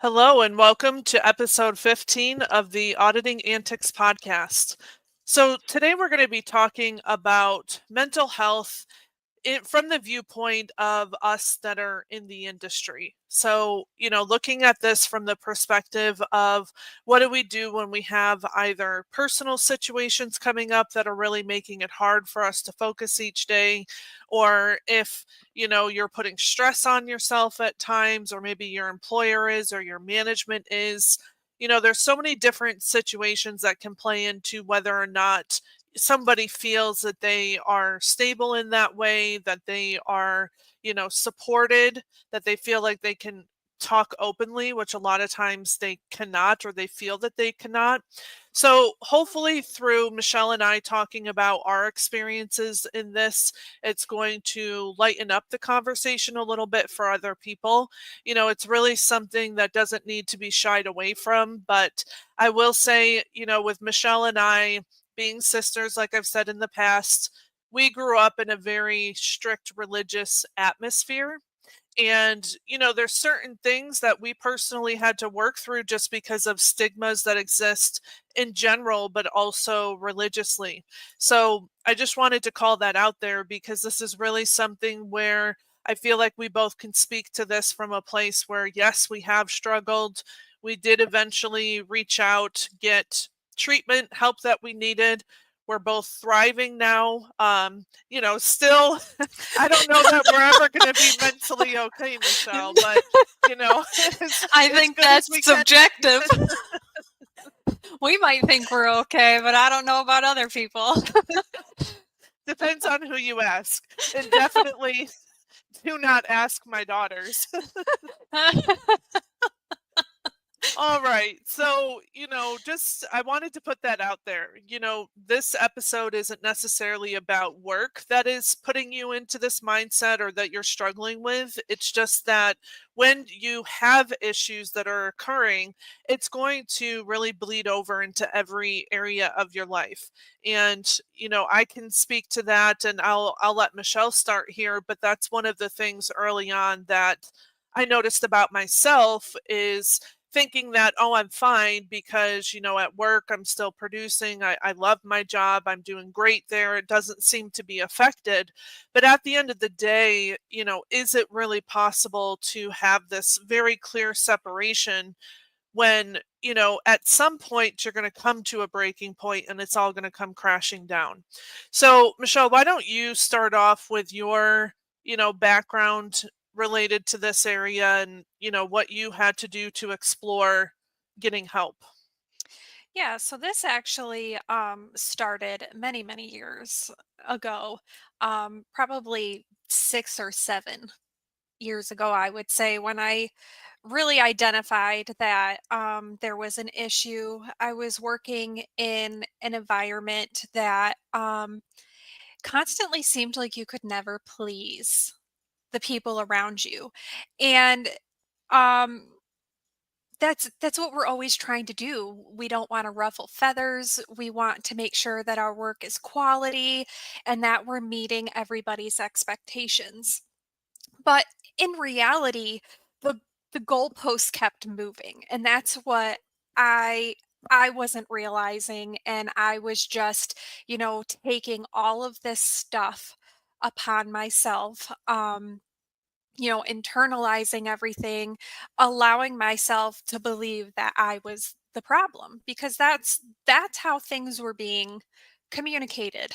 Hello and welcome to episode 15 of the Auditing Antics Podcast. So, today we're going to be talking about mental health from the viewpoint of us that are in the industry. So, looking at this from the perspective of what do we do when we have either personal situations coming up that are really making it hard for us to focus each day, or if, you're putting stress on yourself at times, or maybe your employer is, or your management is. There's so many different situations that can play into whether or not somebody feels that they are stable in that way, that they are, supported, that they feel like they can talk openly, which a lot of times they cannot, or they feel that they cannot. So hopefully through Michelle and I talking about our experiences in this, it's going to lighten up the conversation a little bit for other people. It's really something that doesn't need to be shied away from, but I will say, with Michelle and I being sisters, like I've said in the past, we grew up in a very strict religious atmosphere. And, there's certain things that we personally had to work through just because of stigmas that exist in general, but also religiously. So I just wanted to call that out there because this is really something where I feel like we both can speak to this from a place where, yes, we have struggled. We did eventually reach out, get treatment, help that we needed. We're both thriving now. Still I don't know that we're ever going to be mentally okay, Michelle, but I as think good as we that's can. subjective. We might think we're okay, but I don't know about other people. Depends on who you ask, and definitely do not ask my daughters. All right. So, just I wanted to put that out there. This episode isn't necessarily about work that is putting you into this mindset or that you're struggling with. It's just that when you have issues that are occurring, it's going to really bleed over into every area of your life. And, I can speak to that and I'll let Michelle start here, but that's one of the things early on that I noticed about myself is thinking that, oh, I'm fine because, at work, I'm still producing. I love my job. I'm doing great there. It doesn't seem to be affected. But at the end of the day, is it really possible to have this very clear separation when, at some point you're going to come to a breaking point and it's all going to come crashing down? So, Michelle, why don't you start off with your, background related to this area and, what you had to do to explore getting help? Yeah, so this actually started many, many years ago, probably 6 or 7 years ago, I would say, when I really identified that there was an issue. I was working in an environment that constantly seemed like you could never please the people around you. And um that's what we're always trying to do. We don't want to ruffle feathers. We want to make sure that our work is quality and that we're meeting everybody's expectations. But in reality, the the goalposts kept moving, and that's what I I wasn't realizing, and I was just, taking all of this stuff upon myself. Internalizing everything, allowing myself to believe that I was the problem because that's how things were being communicated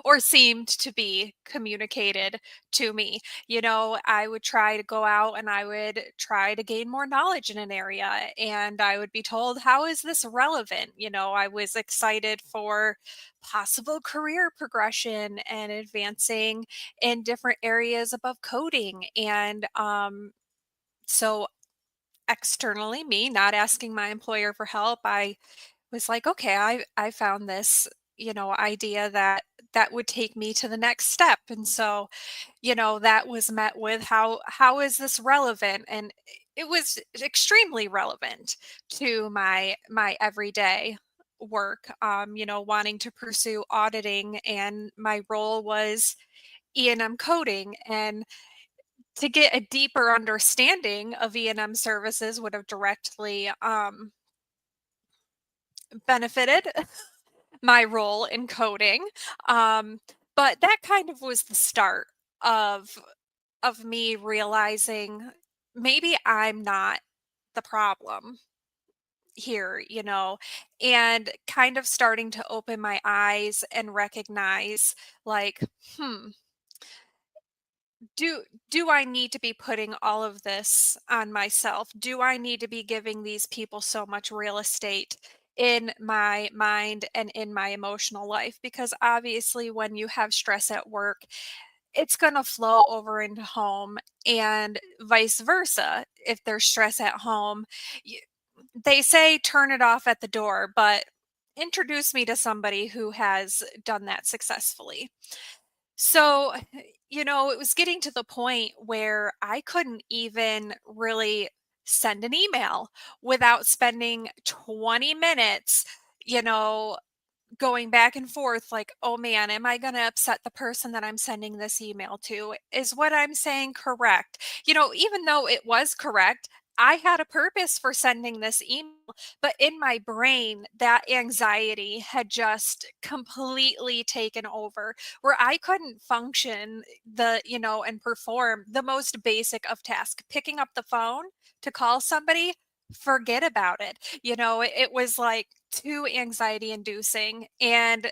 or seemed to be communicated to me. I would try to go out and I would try to gain more knowledge in an area and I would be told, how is this relevant? I was excited for possible career progression and advancing in different areas above coding. And so externally, me not asking my employer for help, I was like, okay, I found this, idea that would take me to the next step. And so, that was met with how is this relevant? And it was extremely relevant to my everyday work, wanting to pursue auditing, and my role was E&M coding. And to get a deeper understanding of E&M services would have directly benefited my role in coding. Um, but that kind of was the start of me realizing maybe I'm not the problem here, and kind of starting to open my eyes and recognize, like, hmm, do do I need to be putting all of this on myself? Do I need to be giving these people so much real estate in my mind and in my emotional life? Because obviously when you have stress at work, it's going to flow over into home, and vice versa. If there's stress at home, y- they say turn it off at the door, but introduce me to somebody who has done that successfully. So, it was getting to the point where I couldn't even really send an email without spending 20 minutes, you know, going back and forth like, "Oh man, am I going to upset the person that I'm sending this email to? Is what I'm saying correct?" Even though it was correct, I had a purpose for sending this email, but in my brain, that anxiety had just completely taken over, where I couldn't function and perform the most basic of tasks. Picking up the phone to call somebody, forget about it. It was like too anxiety inducing. And,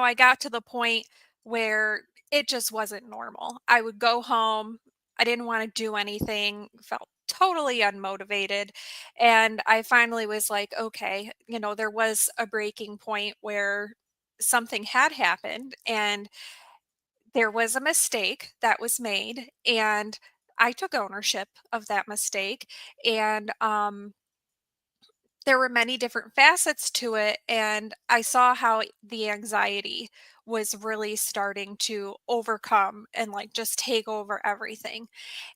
I got to the point where it just wasn't normal. I would go home, I didn't want to do anything, felt totally unmotivated. And I finally was like, okay, there was a breaking point where something had happened and there was a mistake that was made. And I took ownership of that mistake. And, there were many different facets to it, and I saw how the anxiety was really starting to overcome and, like, just take over everything.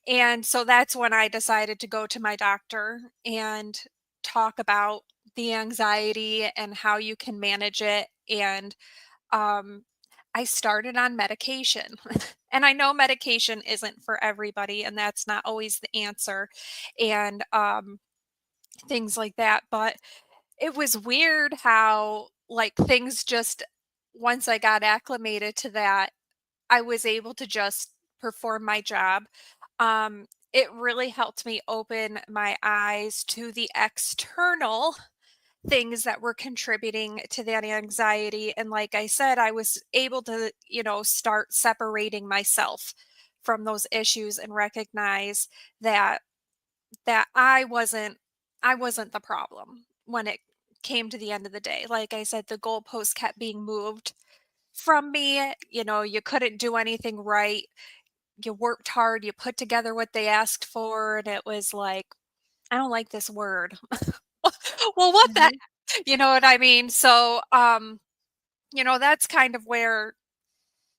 And so that's when I decided to go to my doctor and talk about the anxiety and how you can manage it. And um I started on medication. And I know medication isn't for everybody, and that's not always the answer. And things like that. But it was weird how, like, things just, once I got acclimated to that, I was able to just perform my job. It really helped me open my eyes to the external things that were contributing to that anxiety. And like I said, I was able to, start separating myself from those issues and recognize that I wasn't the problem when it came to the end of the day. Like I said, the goalpost kept being moved from me. You couldn't do anything right. You worked hard, you put together what they asked for, and it was like, I don't like this word. Well, what the Mhm. you know what I mean? So, that's kind of where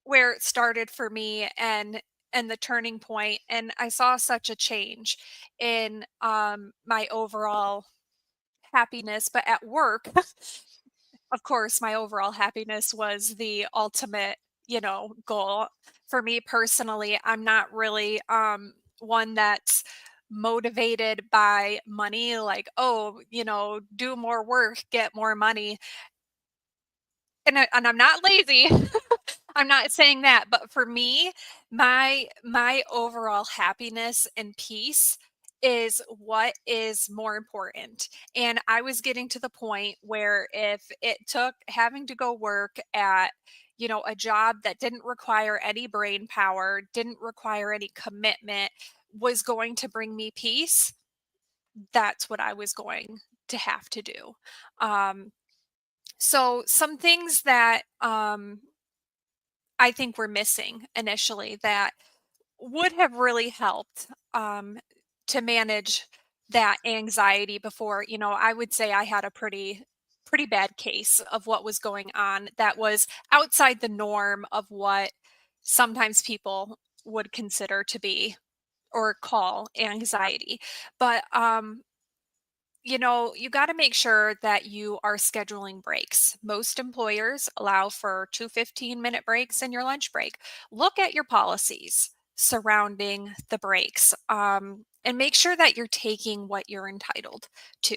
it started for me, and the turning point. And I saw such a change in my overall happiness. But at work, of course, my overall happiness was the ultimate, goal. For me personally, I'm not really one that's motivated by money, like, oh, do more work, get more money. And I'm not lazy. I'm not saying that, but for me, my overall happiness and peace is what is more important. And I was getting to the point where if it took having to go work at, a job that didn't require any brain power, didn't require any commitment, was going to bring me peace, that's what I was going to have to do. Um, so some things that I think were missing initially that would have really helped to manage that anxiety before. I would say I had a pretty bad case of what was going on that was outside the norm of what sometimes people would consider to be or call anxiety. But you got to make sure that you are scheduling breaks. Most employers allow for two 15-minute breaks and your lunch break. Look at your policies. surrounding the breaks. And make sure that you're taking what you're entitled to.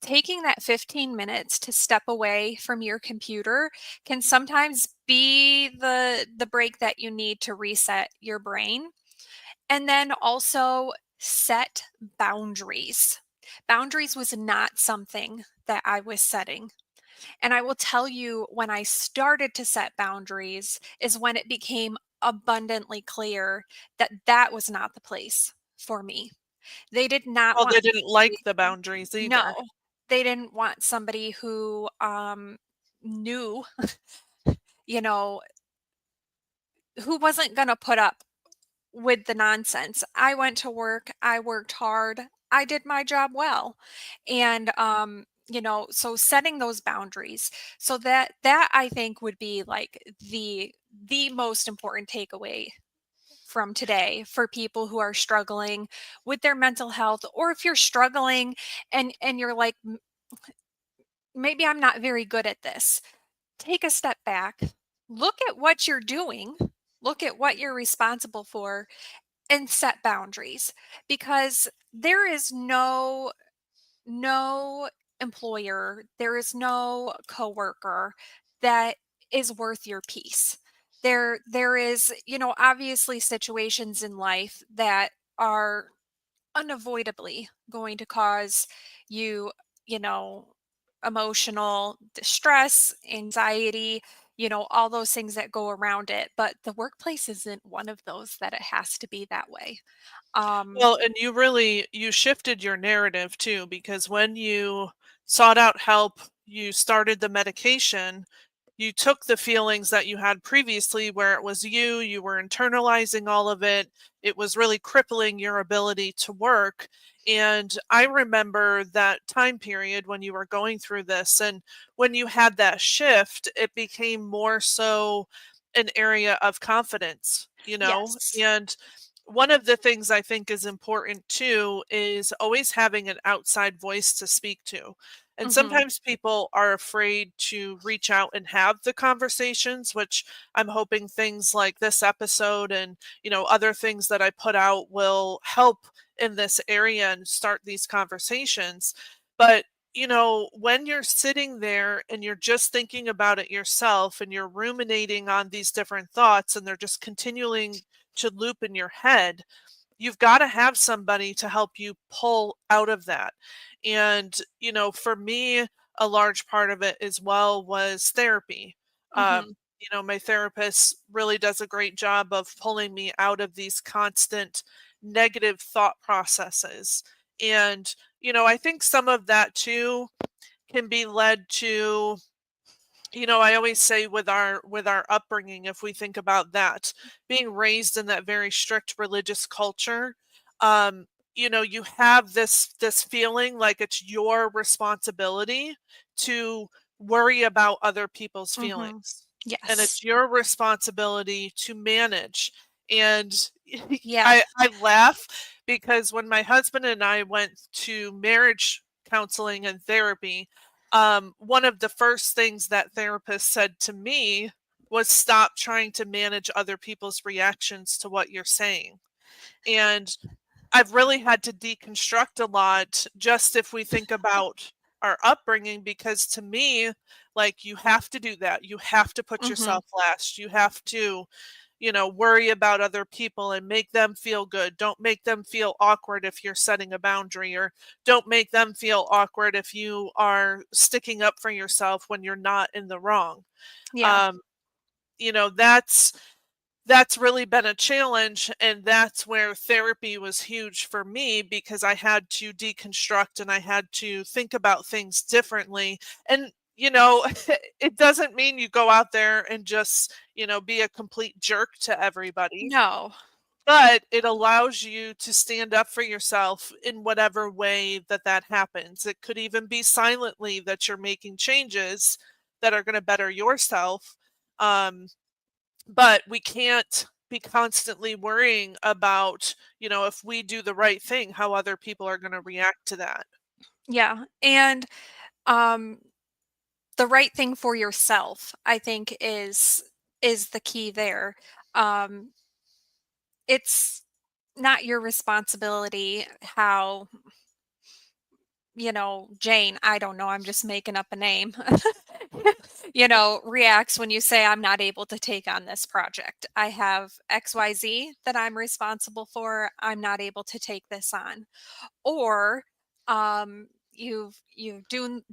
Taking that 15 minutes to step away from your computer can sometimes be the break that you need to reset your brain. And then also set boundaries. Boundaries was not something that I was setting. And I will tell you, when I started to set boundaries is when it became abundantly clear that that was not the place for me. They did not Well, they want didn't somebody. like the boundaries No, either. they didn't want somebody who knew, you know, who wasn't going to put up with the nonsense. I went to work, I worked hard, I did my job well. And so setting those boundaries. So that I think would be like the most important takeaway from today for people who are struggling with their mental health, or if you're struggling and you're like, maybe I'm not very good at this." Take a step back. Look at what you're doing. Look at what you're responsible for and set boundaries, because there is no employer, there is no coworker that is worth your peace. There is, obviously situations in life that are unavoidably going to cause you, you know, emotional distress, anxiety, all those things that go around it. But the workplace isn't one of those that it has to be that way. Um, Well, and you shifted your narrative too, because when you sought out help, you started the medication, you took the feelings that you had previously where it was you were internalizing all of it. It was really crippling your ability to work. And I remember that time period when you were going through this, and when you had that shift, it became more so an area of confidence, yes. and one of the things I think is important too is always having an outside voice to speak to. And Hmm. sometimes people are afraid to reach out and have the conversations, which I'm hoping things like this episode and, other things that I put out will help in this area and start these conversations. But, when you're sitting there and you're just thinking about it yourself and you're ruminating on these different thoughts and they're just continuing to loop in your head, you've got to have somebody to help you pull out of that. And, for me, a large part of it as well was therapy. Hmm. My therapist really does a great job of pulling me out of these constant negative thought processes. And, I think some of that too can be led to, I always say with our upbringing, if we think about that, being raised in that very strict religious culture, um, you have this feeling like it's your responsibility to worry about other people's Hmm. feelings. And Yes. it's your responsibility to manage. And Yeah. I laugh because when my husband and I went to marriage counseling and therapy, one of the first things that therapist said to me was stop trying to manage other people's reactions to what you're saying. And I've really had to deconstruct a lot just if we think about our upbringing, because to me, like, you have to do that. You have to put Hmm. yourself last. You have to, worry about other people and make them feel good. Don't make them feel awkward if you're setting a boundary, or don't make them feel awkward if you are sticking up for yourself when you're not in the wrong. Yeah. Um, that's really been a challenge, and that's where therapy was huge for me, because I had to deconstruct and I had to think about things differently. And it doesn't mean you go out there and just, be a complete jerk to everybody, No. but it allows you to stand up for yourself in whatever way that happens. It could even be silently that you're making changes that are going to better yourself. Um, but we can't be constantly worrying about, if we do the right thing, how other people are going to react to that. Yeah. And um the right thing for yourself, I think, is the key there. Um it's not your responsibility how, Jane, I don't know, I'm just making up a name, reacts when you say, I'm not able to take on this project. I have XYZ that I'm responsible for. I'm not able to take this on. Or you've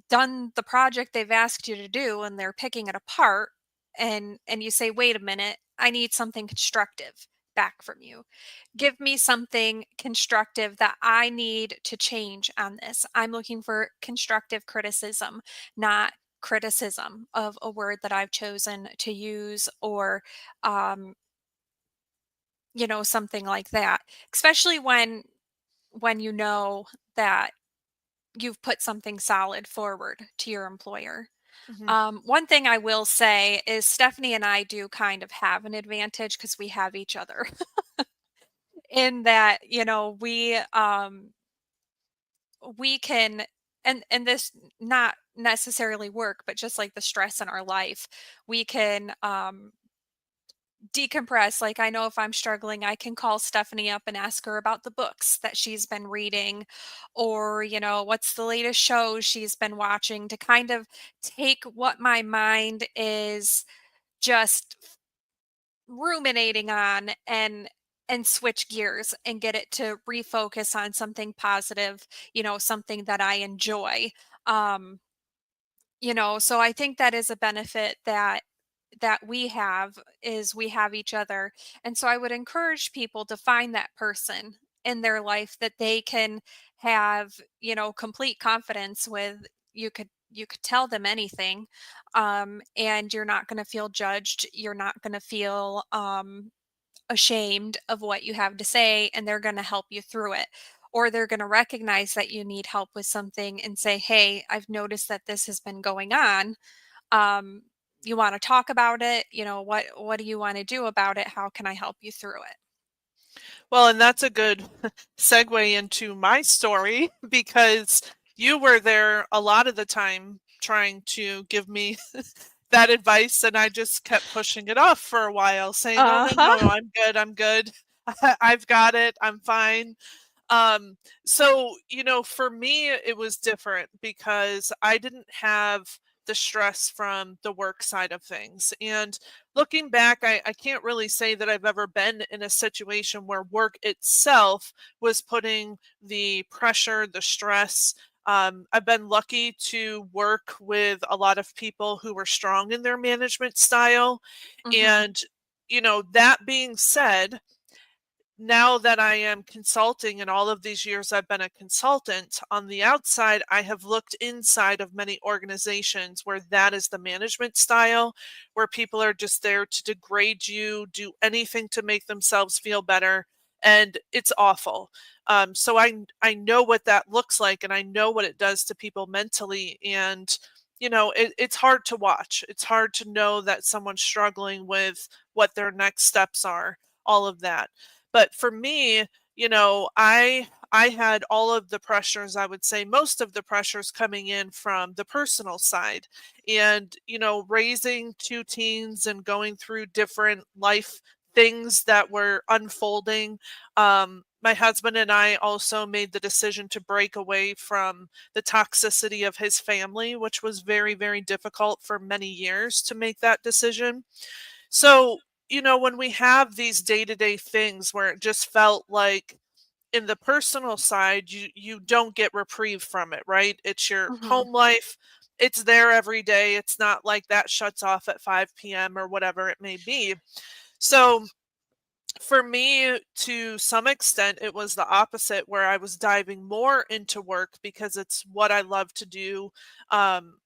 done the project they've asked you to do and they're picking it apart, and you say, wait a minute, I need something constructive back from you. Give me something constructive that I need to change on this. I'm looking for constructive criticism, not criticism of a word that I've chosen to use, or um, something like that. Especially when you know that you've put something solid forward to your employer. Mhm. One thing I will say is Stephanie and I do kind of have an advantage because we have each other in that, we can, and this not necessarily work, but just like the stress in our life, we can decompress. Like, I know if I'm struggling, I can call Stephanie up and ask her about the books that she's been reading, or, what's the latest show she's been watching, to kind of take what my mind is just ruminating on, and switch gears and get it to refocus on something positive, something that I enjoy. Um, so I think that is a benefit that we have, is we have each other. And so I would encourage people to find that person in their life that they can have, complete confidence with. You could tell them anything, and you're not going to feel judged. You're not going to feel ashamed of what you have to say, and they're going to help you through it. Or they're going to recognize that you need help with something and say, hey, I've noticed that this has been going on. um, you want to talk about it? What do you want to do about it? How can I help you through it? Well, and that's a good segue into my story because you were there a lot of the time trying to give me that advice, and I just kept pushing it off for a while, saying, "Oh, no, no, Uh-huh. I'm good, I'm good. I've got it, I'm fine." So, for me, it was different because I didn't have the stress from the work side of things. And looking back, I can't really say that I've ever been in a situation where work itself was putting the pressure, the stress. I've been lucky to work with a lot of people who were strong in their management style. Mhm. And, that being said, now that I am consulting, and all of these years I've been a consultant, on the outside, I have looked inside of many organizations where that is the management style, where people are just there to degrade you, do anything to make themselves feel better, and it's awful. So I know what that looks like, and I know what it does to people mentally, and it's hard to watch. It's hard to know that someone's struggling with what their next steps are, all of that. But for me, I had all of the pressures, I would say most of the pressures coming in from the personal side. And, raising two teens and going through different life things that were unfolding. My husband and I also made the decision to break away from the toxicity of his family, which was very, very difficult for many years to make that decision. So, when we have these day-to-day things where it just felt like in the personal side, you don't get reprieve from it, right? It's your Mhm. home life. It's there every day. It's not like that shuts off at 5 p.m. or whatever it may be. So, for me, to some extent, it was the opposite, where I was diving more into work because it's what I love to do. Um,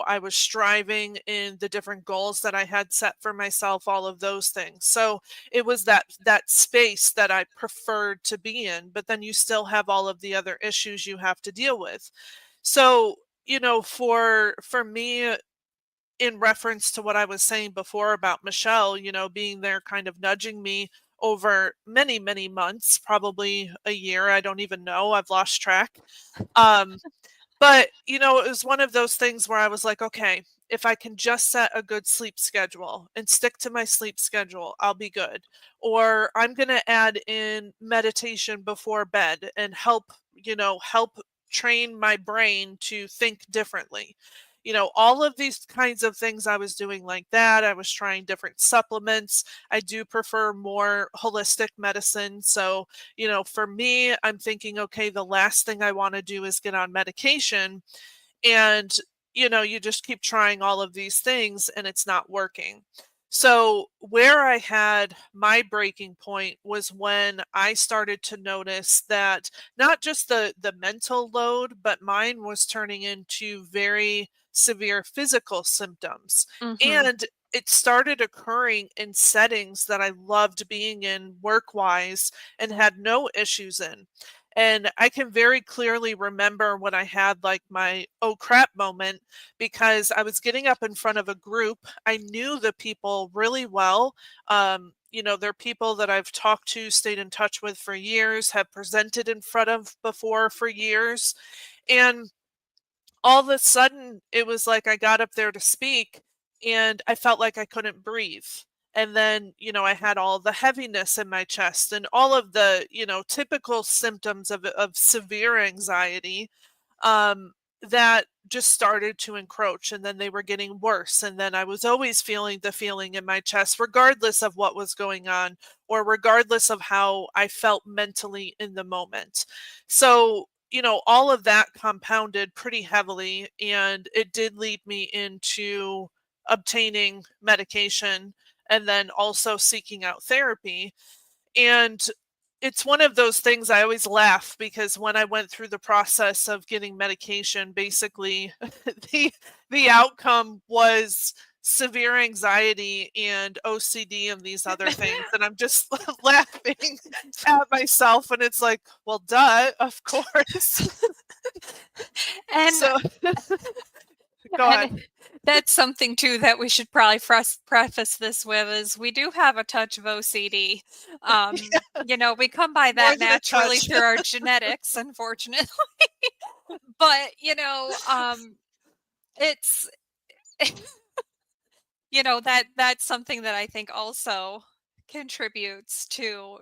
I was striving in the different goals that I had set for myself, all of those things. So it was that space that I preferred to be in, but then you still have all of the other issues you have to deal with. So, for me, in reference to what I was saying before about Michelle, being there kind of nudging me over many, many months, probably a year. I don't even know. I've lost track. Um, but, it was one of those things where I was like, okay, if I can just set a good sleep schedule and stick to my sleep schedule, I'll be good. Or I'm going to add in meditation before bed and help train my brain to think differently. All of these kinds of things I was doing like that. I was trying different supplements. I do prefer more holistic medicine. So, for me, I'm thinking, okay, the last thing I want to do is get on medication. And you just keep trying all of these things and it's not working. So where I had my breaking point was when I started to notice that not just the mental load, but mine was turning into very severe physical symptoms. Mhm. And it started occurring in settings that I loved being in work wise and had no issues in. And I can very clearly remember when I had like my oh crap moment because I was getting up in front of a group. I knew the people really well. They're people that I've talked to, stayed in touch with for years, have presented in front of before for years. And all of a sudden, it was like I got up there to speak and I felt like I couldn't breathe. And then, I had all the heaviness in my chest and all of the, typical symptoms of severe anxiety um, that just started to encroach and then they were getting worse. And then I was always feeling the feeling in my chest, regardless of what was going on or regardless of how I felt mentally in the moment. So, all of that compounded pretty heavily and it did lead me into obtaining medication and then also seeking out therapy. And it's one of those things I always laugh because when I went through the process of getting medication, basically the the outcome was severe anxiety and OCD and these other things. And I'm just laughing at myself and it's like, well, duh, of course. And So go ahead. and that's something too that we should probably preface this with is we do have a touch of OCD. We come by More that than a naturally touch. through our genetics, unfortunately. But, it's that's something that I think also contributes to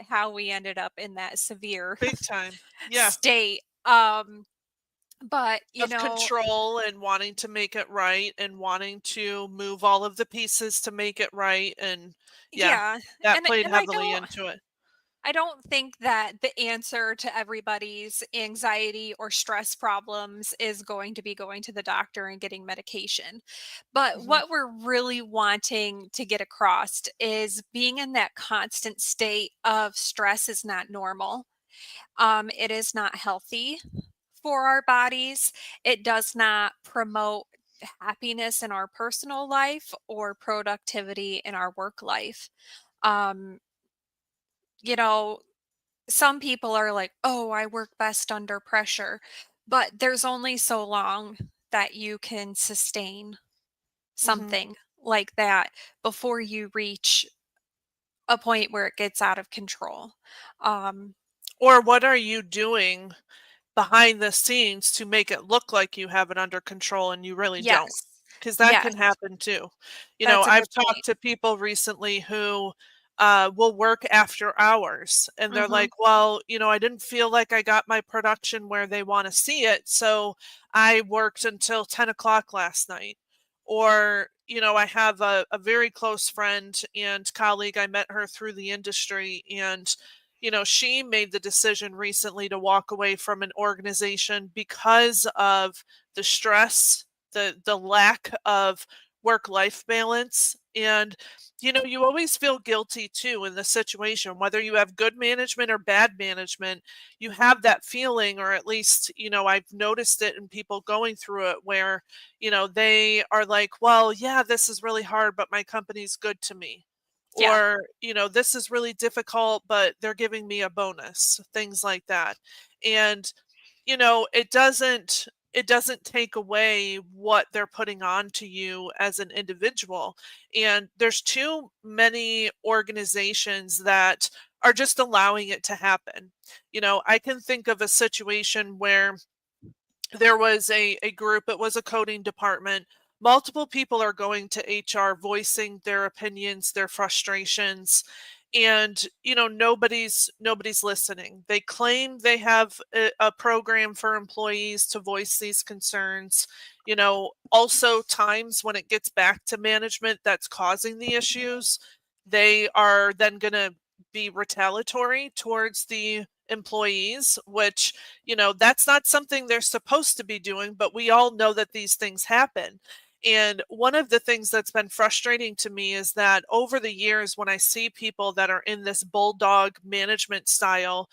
how we ended up in that severe Big time. Yeah. state. But, Of control and wanting to make it right and wanting to move all of the pieces to make it right, and yeah, yeah, that and played and I heavily don't into it. I don't think that the answer to everybody's anxiety or stress problems is going to be going to the doctor and getting medication. But Mhm, what we're really wanting to get across is being in that constant state of stress is not normal. It is not healthy for our bodies. It does not promote happiness in our personal life or productivity in our work life. Um, you know, some people are like, "Oh, I work best under pressure." But there's only so long that you can sustain mhm. something like that before you reach a point where it gets out of control. Um, Or what are you doing behind the scenes to make it look like you have it under control and you really don't? yes. Because that Yes, can happen too. that's a I've good talked point. to people recently who will work after hours and they're Mhm. like, well, I didn't feel like I got my production where they want to see it. So I worked until 10 o'clock last night. Or, I have a very close friend and colleague. I met her through the industry and she made the decision recently to walk away from an organization because of the stress, the lack of work-life balance. And you always feel guilty too in the situation, whether you have good management or bad management, you have that feeling, or at least, I've noticed it in people going through it where, they are like, well, yeah, this is really hard, but my company's good to me. Yeah. Or, this is really difficult, but they're giving me a bonus, things like that. And, it doesn't take away what they're putting on to you as an individual. And there's too many organizations that are just allowing it to happen. I can think of a situation where there was a group, it was a coding department. Multiple people are going to HR voicing their opinions, their frustrations, and nobody's listening. They claim they have a program for employees to voice these concerns. Also times when it gets back to management that's causing the issues, they are then going to be retaliatory towards the employees, which that's not something they're supposed to be doing, but we all know that these things happen. And one of the things that's been frustrating to me is that over the years, when I see people that are in this bulldog management style,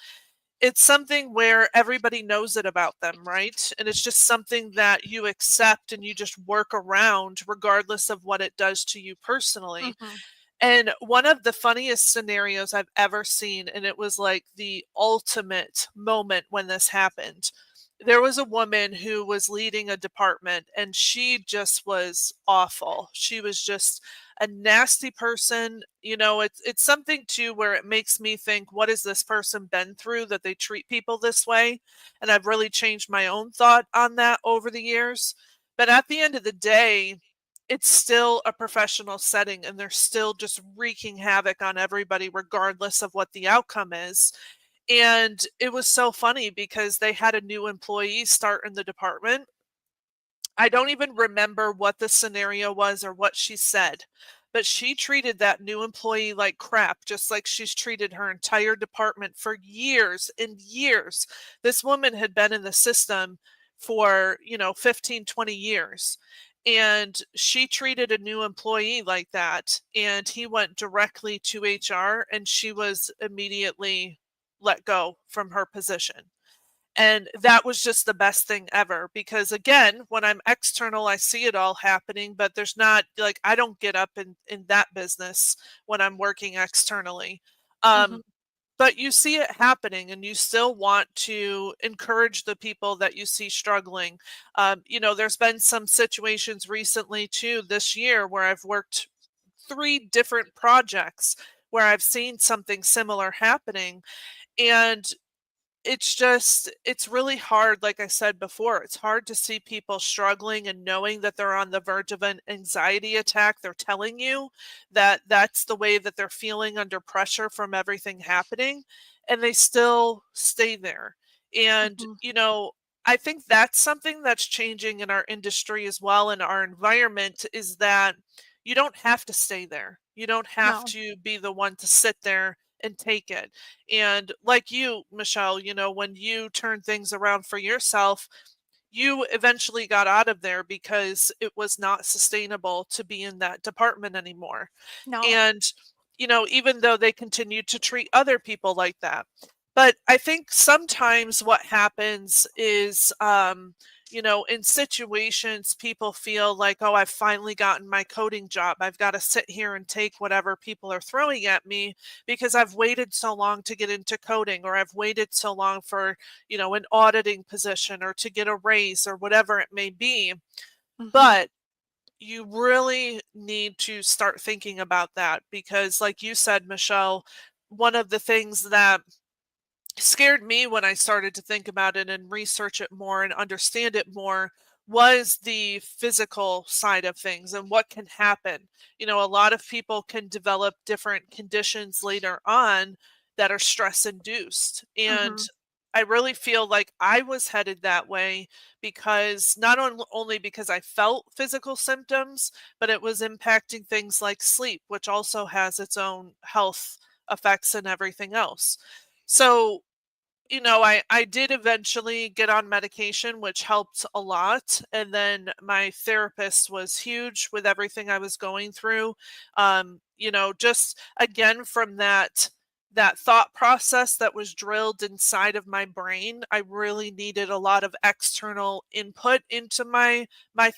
it's something where everybody knows it about them, right? And it's just something that you accept and you just work around regardless of what it does to you personally. Mhm. And one of the funniest scenarios I've ever seen, and it was like the ultimate moment when this happened. There was a woman who was leading a department and she just was awful. She was just a nasty person. It's something too where it makes me think, what has this person been through that they treat people this way? And I've really changed my own thought on that over the years. But at the end of the day, it's still a professional setting and they're still just wreaking havoc on everybody regardless of what the outcome is. And it was so funny because they had a new employee start in the department. I don't even remember what the scenario was or what she said, but she treated that new employee like crap, just like she's treated her entire department for years and years. This woman had been in the system for, 15, 20 years. And she treated a new employee like that. And he went directly to HR and she was immediately let go from her position. And that was just the best thing ever because again, when I'm external, I see it all happening, but there's not like I don't get up in that business when I'm working externally. Mhm. Um, but you see it happening and you still want to encourage the people that you see struggling. There's been some situations recently too this year where I've worked 3 different projects where I've seen something similar happening. And it's really hard, like I said before, it's hard to see people struggling and knowing that they're on the verge of an anxiety attack. They're telling you that that's the way that they're feeling under pressure from everything happening, and they still stay there. And, Mhm. I think that's something that's changing in our industry as well, in our environment, is that you don't have to stay there. You don't have No. to be the one to sit there and take it. And like you, Michelle, when you turned things around for yourself, you eventually got out of there because it was not sustainable to be in that department anymore. No. And, even though they continued to treat other people like that. But I think sometimes what happens is, in situations, people feel like, oh, I've finally gotten my coding job. I've got to sit here and take whatever people are throwing at me because I've waited so long to get into coding, or I've waited so long for, an auditing position or to get a raise or whatever it may be. Mhm. But you really need to start thinking about that because, like you said, Michelle, one of the things that scared me when I started to think about it and research it more and understand it more was the physical side of things and what can happen. A lot of people can develop different conditions later on that are stress induced. And Mhm. I really feel like I was headed that way because only because I felt physical symptoms, but it was impacting things like sleep, which also has its own health effects and everything else. So, I did eventually get on medication, which helped a lot. And then my therapist was huge with everything I was going through. Just again from that thought process that was drilled inside of my brain, I really needed a lot of external input into my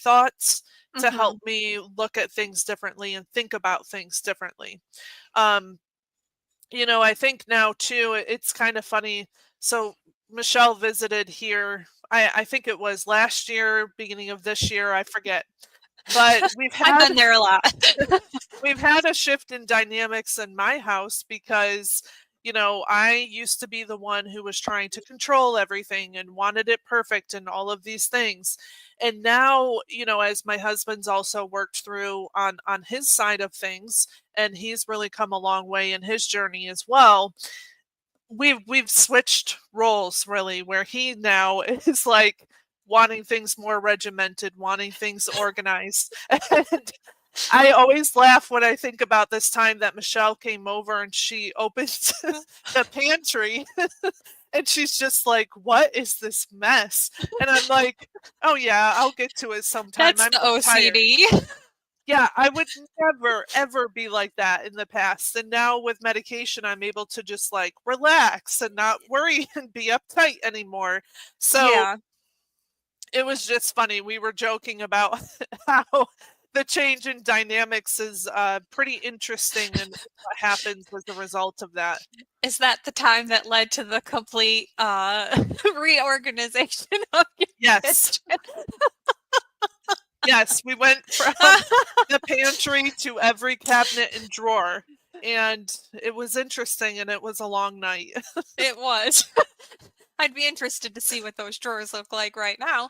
thoughts to help Mhm. me look at things differently and think about things differently. Um, I think now too, it's kind of funny. So Michelle visited here. I think it was last year, beginning of this year, I forget. But we've I've had been there a lot. we've had a shift in dynamics in my house because I used to be the one who was trying to control everything and wanted it perfect and all of these things. And now, as my husband's also worked through on his side of things, and he's really come a long way in his journey as well, we've switched roles really, where he now is like wanting things more regimented, wanting things organized. And I always laugh when I think about this time that Michelle came over and she opened the pantry and she's just like, "What is this mess?" And I'm like, "Oh yeah, I'll get to it sometime. That's I'm the just tired." OCD. Yeah, I would never ever be like that in the past. And now with medication, I'm able to just like relax and not worry and be uptight anymore. So Yeah. it was just funny. We were joking about how the change in dynamics is pretty interesting and what happens as a result of that. Is that the time that led to the complete reorganization of your Yes. kitchen? Yes. We went from the pantry to every cabinet and drawer. And it was interesting and it was a long night. It was. I'd be interested to see what those drawers look like right now.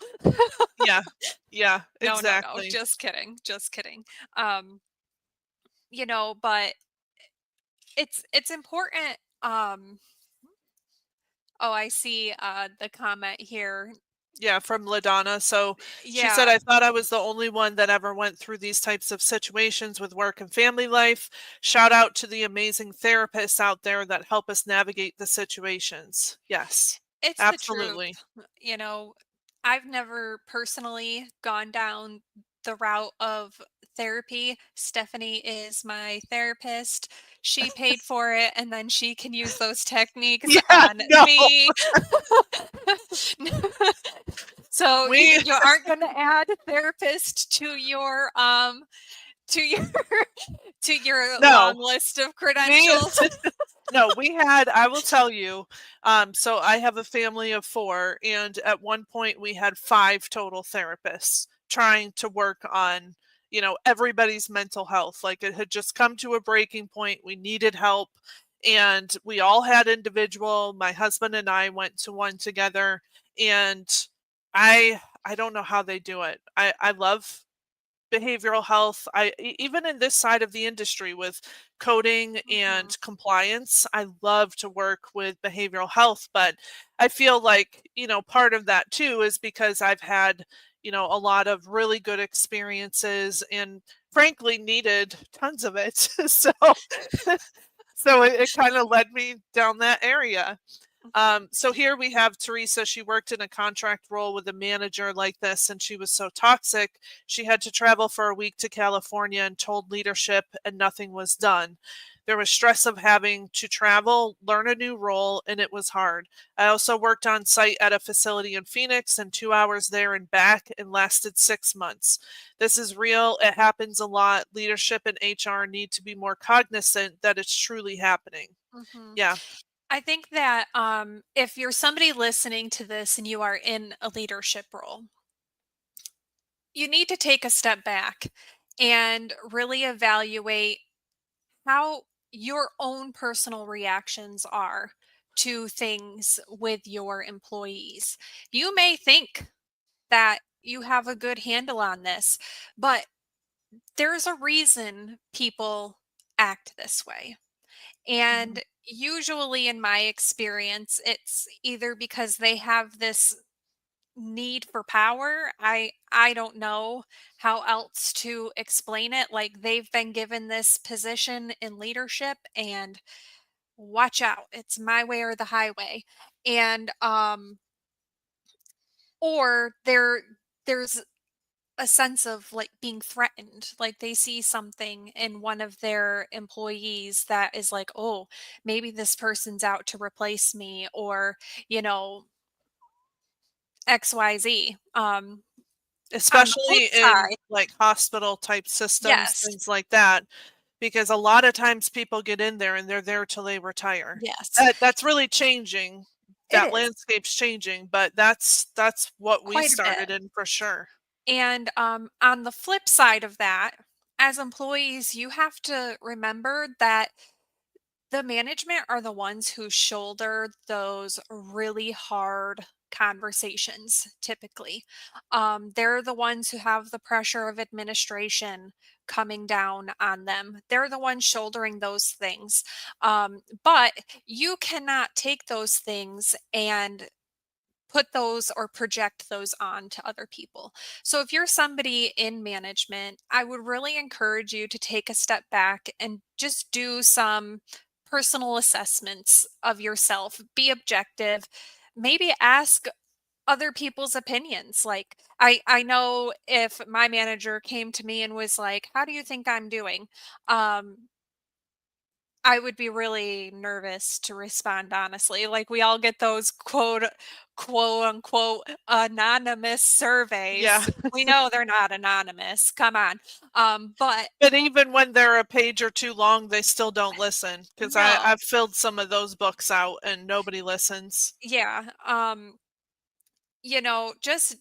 Yeah. Yeah, No, no, no. exactly. Just kidding. Just kidding. Um, but it's important. Oh, I see the comment here. Yeah, from LaDonna. So she said, Yeah, I thought I was the only one that ever went through these types of situations with work and family life. Shout out to the amazing therapists out there that help us navigate the situations. Yes, it's the truth. absolutely. You know, I've never personally gone down the route of therapy. Stephanie is my therapist. She paid for it, and then she can use those techniques Yeah, on no, me. So we, you aren't going to add therapist to your to your no, long list of me, credentials. no, we had, I will tell you, so I have a family of four, and at one point we had five total therapists trying to work on, everybody's mental health. Like it had just come to a breaking point. We needed help, and we all had individual. My husband and I went to one together, and I don't know how they do it. I love behavioral health. Even in this side of the industry with coding Mhm, and compliance, I love to work with behavioral health, but I feel like, part of that too is because I've had, a lot of really good experiences and frankly needed tons of it. So it kind of led me down that area. mhm. So here we have Teresa. She worked in a contract role with a manager like this, and she was so toxic. She had to travel for a week to California and told leadership, and nothing was done. There was stress of having to travel, learn a new role, and it was hard. I also worked on site at a facility in Phoenix and 2 hours there and back and lasted 6 months. This is real. It happens a lot. Leadership and HR need to be more cognizant that it's truly happening. Mhm. Yeah. I think that if you're somebody listening to this and you are in a leadership role, you need to take a step back and really evaluate how your own personal reactions are to things with your employees. You may think that you have a good handle on this, but there's a reason people act this way. Mhm. And usually, in my experience, it's either because they have this need for power. I don't know how else to explain it. Like they've been given this position in leadership and watch out. It's my way or the highway. And or there's a sense of like being threatened, like they see something in one of their employees that is like, oh, maybe this person's out to replace me, or you know XYZ. On the flip Especially in, side, like, hospital type systems, yes, things like that, because a lot of times people get in there and they're there till they retire. yes, That's really changing. it That is landscape's changing, but that's what we quite a started bit. in for sure. And on the flip side of that, as employees, you have to remember that The management are the ones who shoulder those really hard conversations typically. They're the ones who have the pressure of administration coming down on them. They're the ones shouldering those things. But you cannot take those things and put those or project those on to other people. So if you're somebody in management, I would really encourage you to take a step back and just do some personal assessments of yourself. Be objective. Maybe ask other people's opinions. Like I know if my manager came to me and was like, "How do you think I'm doing?" Um I would be really nervous to respond honestly. Like we all get those quote unquote anonymous Yeah. surveys. We know they're not anonymous. Come on. But But even when they're a page or two long, they still don't listen because no. I've filled some of those books out and nobody listens. Yeah.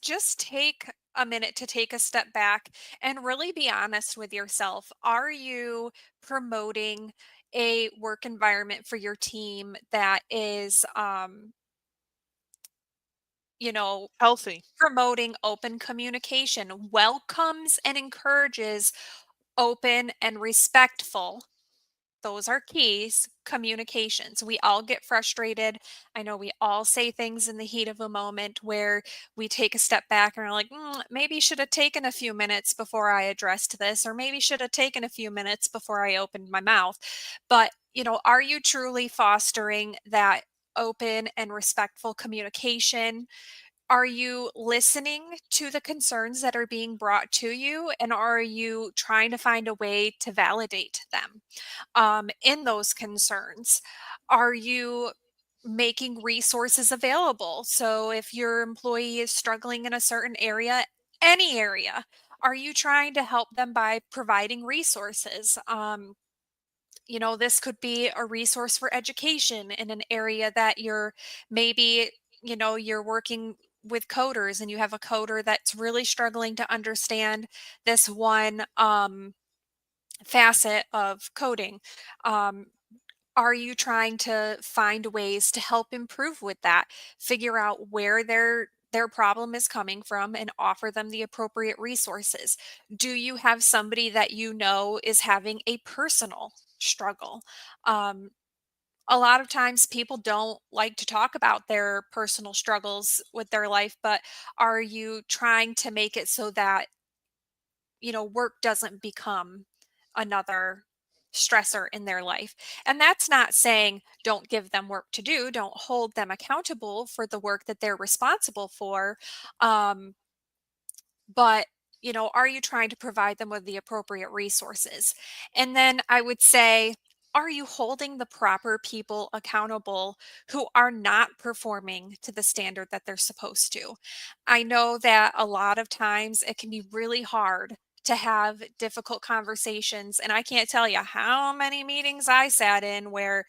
Just take a minute to take a step back and really be honest with yourself. Are you promoting a work environment for your team that is you know Healthy. promoting open communication, welcomes and encourages open and respectful, those are keys, communications. We all get frustrated. I know we all say things in the heat of a moment where we take a step back and are like, maybe should have taken a few minutes before I addressed this, or maybe should have taken a few minutes before I opened my mouth. But, are you truly fostering that open and respectful communication? Are you listening to the concerns that are being brought to you? And are you trying to find a way to validate them in those concerns? Are you making resources available? So if your employee is struggling in a certain area, any area, are you trying to help them by providing resources? This could be a resource for education in an area that you're maybe, you're working with coders and you have a coder that's really struggling to understand this one facet of coding. Um, are you trying to find ways to help improve with that? Figure out where their problem is coming from and offer them the appropriate resources. Do you have somebody that you know is having a personal struggle? Um, a lot of times people don't like to talk about their personal struggles with their life, but are you trying to make it so that work doesn't become another stressor in their life? And that's not saying don't give them work to do, don't hold them accountable for the work that they're responsible for. Um, but are you trying to provide them with the appropriate resources? And then I would say, are you holding the proper people accountable who are not performing to the standard that they're supposed to? I know that a lot of times it can be really hard to have difficult conversations, and I can't tell you how many meetings I sat in where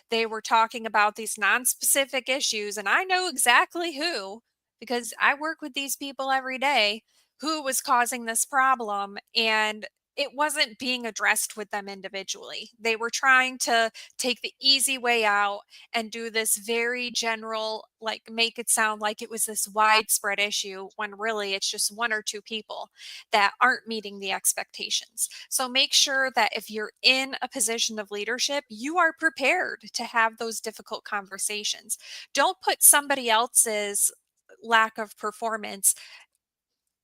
they were talking about these non-specific issues, and I know exactly who, because I work with these people every day, who was causing this problem, and it wasn't being addressed with them individually. They were trying to take the easy way out and do this very general, like make it sound like it was this widespread issue when really it's just one or two people that aren't meeting the expectations. So make sure that if you're in a position of leadership, you are prepared to have those difficult conversations. Don't put somebody else's lack of performance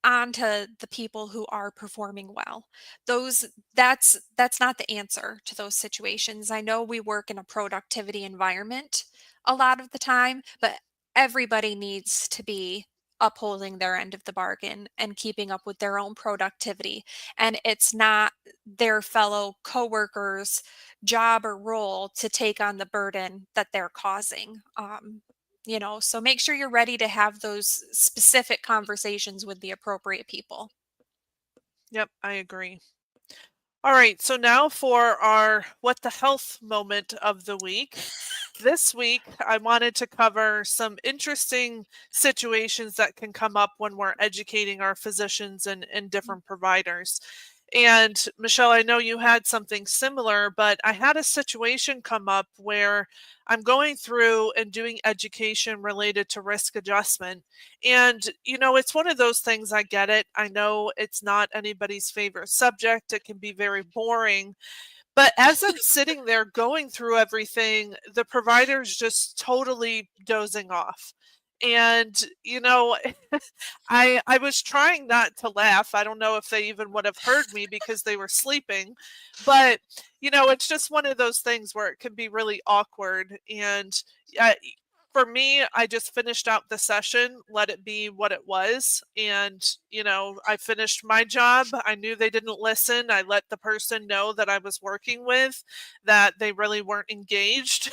onto the people who are performing well. Those that's not the answer to those situations. I know we work in a productivity environment a lot of the time, but everybody needs to be upholding their end of the bargain and keeping up with their own productivity. And it's not their fellow coworkers' job or role to take on the burden that they're causing. So make sure you're ready to have those specific conversations with the appropriate people. Yep, I agree. All right, so now for our What the Health moment of the week. This week, I wanted to cover some interesting situations that can come up when we're educating our physicians and different providers. And Michelle, I know you had something similar, but I had a situation come up where I'm going through and doing education related to risk adjustment. And, it's one of those things, I get it. I know it's not anybody's favorite subject. It can be very boring. But as I'm sitting there going through everything, the provider's just totally dozing off. And, I was trying not to laugh. I don't know if they even would have heard me because they were sleeping. But, it's just one of those things where it can be really awkward. And uh, for me, I just finished out the session, let it be what it was. And, I finished my job. I knew they didn't listen. I let the person know that I was working with that they really weren't engaged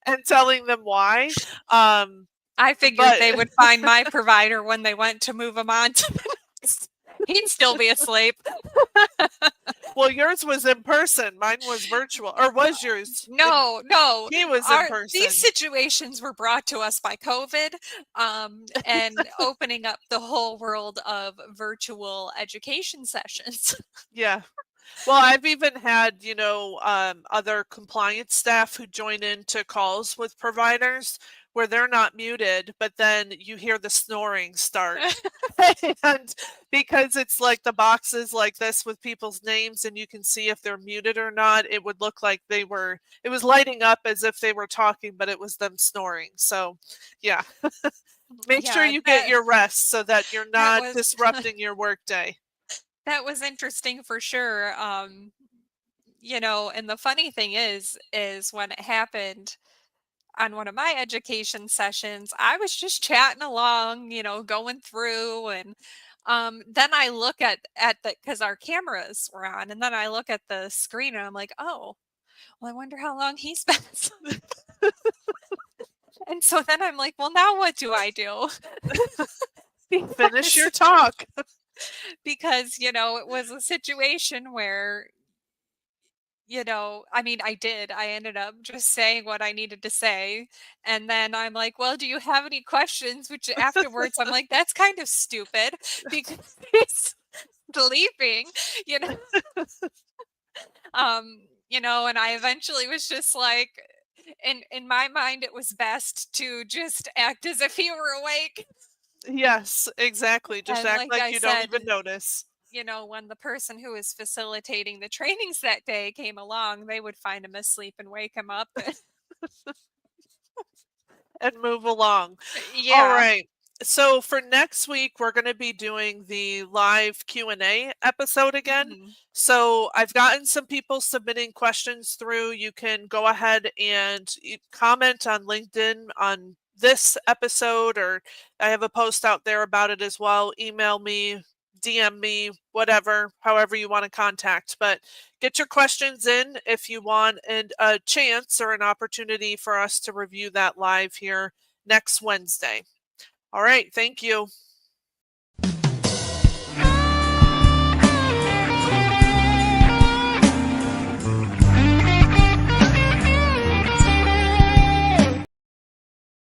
and telling them why. I figured But they would find my provider when they went to move him on to the next. He'd still be asleep. well, yours was in person. Mine was virtual. Or was yours? No. He was in These person. situations were brought to us by COVID, and opening up the whole world of virtual education sessions. Yeah. Well, I've even had, other compliance staff who join into calls with providers where they're not muted, but then you hear the snoring start. And because it's like the boxes like this with people's names and you can see if they're muted or not, it would look like it was lighting up as if they were talking, but it was them snoring. So, yeah. Make sure Yeah, you get your rest so that you're that not was disrupting your workday. that was interesting for sure. And the funny thing is when it happened on one of my education sessions, I was just chatting along, going through, and then I look at the because our cameras were on, and then I look at the screen and I'm like, oh, well, I wonder how long he spends. And so then I'm like, well, now what do I do? Finish your talk. Because it was a situation where I mean, I did. I ended up just saying what I needed to say. And then I'm like, well, do you have any questions? Which afterwards I'm like, that's kind of stupid because he's sleeping, you know. And I eventually was just like, in my mind, it was best to just act as if he were awake. Yes, exactly. Just And act like like I you don't said, even notice when the person who was facilitating the trainings that day came along, they would find him asleep and wake him up. and move along. All Yeah. right. So for next week, we're going to be doing the live Q&A episode again. Mhm. So I've gotten some people submitting questions through. You can go ahead and comment on LinkedIn on this episode, or I have a post out there about it as well. Email me, DM me, whatever, however you want to contact. But get your questions in if you want a chance or an opportunity for us to review that live here next Wednesday. All right. Thank you.